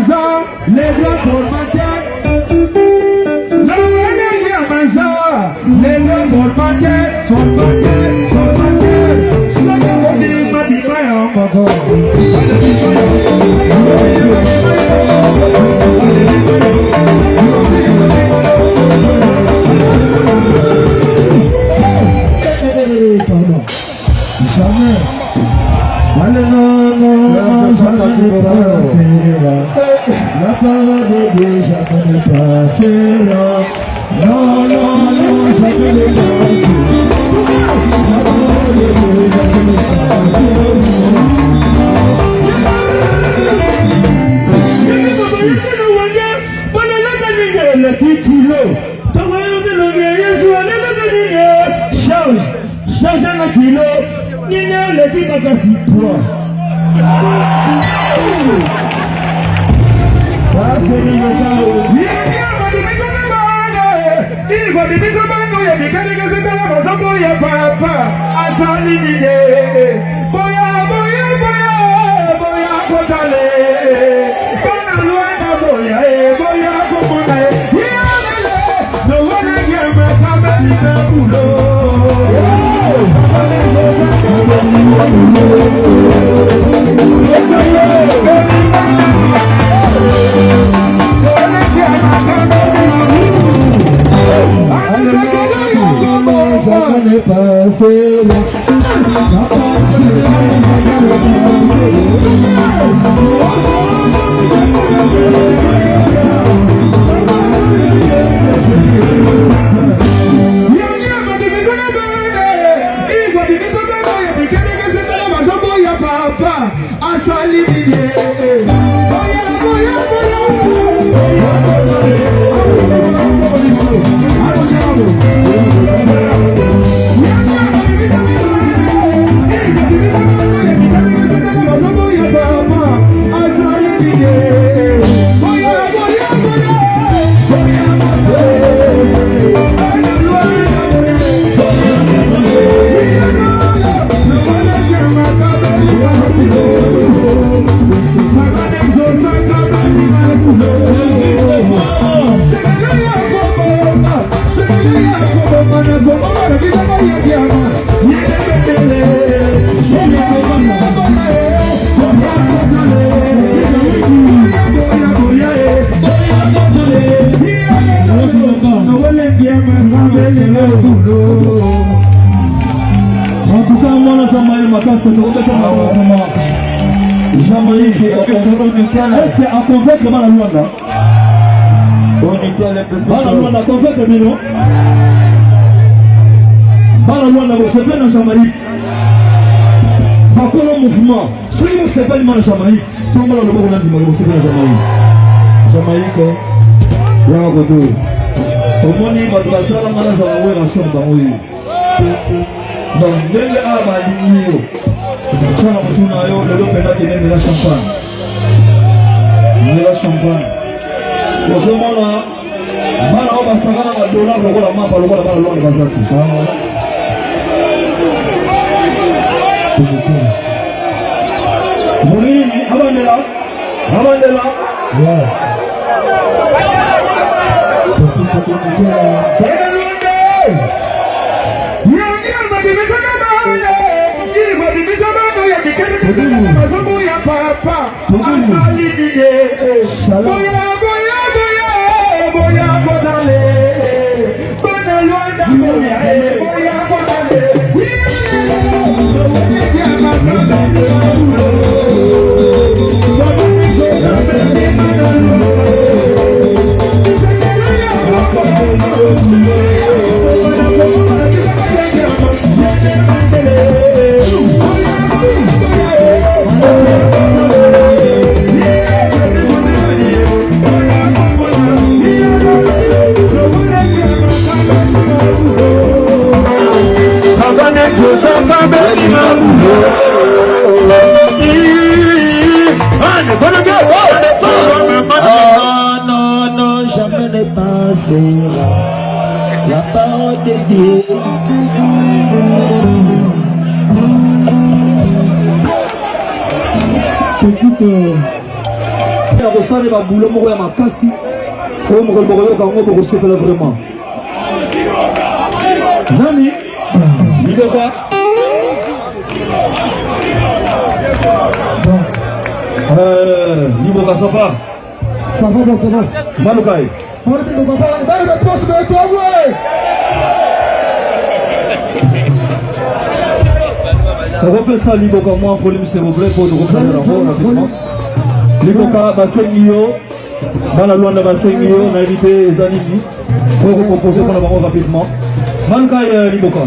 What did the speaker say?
maison, les grands formateurs. Les grands formateurs, jamais. Allez, la parole de Dieu, jamais ne passera. Non, non, non, jamais ne passera. La parole de Dieu, jamais ne passera. Change un kilo, il y a le petit magasin toi. Ça c'est le cas. Il va dire que ça va nous y a des cas de la maison pour y a papa. Attendez l'idée. Boya boya boya boya kotale. Bana luana boya boya komuna. Yalele. No one again me kameli na bulo. Non, jamais ne passera. La parole de Dieu. Écoute, na kosala ba boulot moko ya makasi oyo mokolo bokoyoka yango bokosepela vraiment nani Liboka Liboka ça va bon commence Malukai repère ça Liboka moi faut lui s'il vous plaît pour nous reprendre rapidement Liboka Basengio Bana Luanda Basengio on a évité les animés pour vous proposer pour nous rapidement Malukai Liboka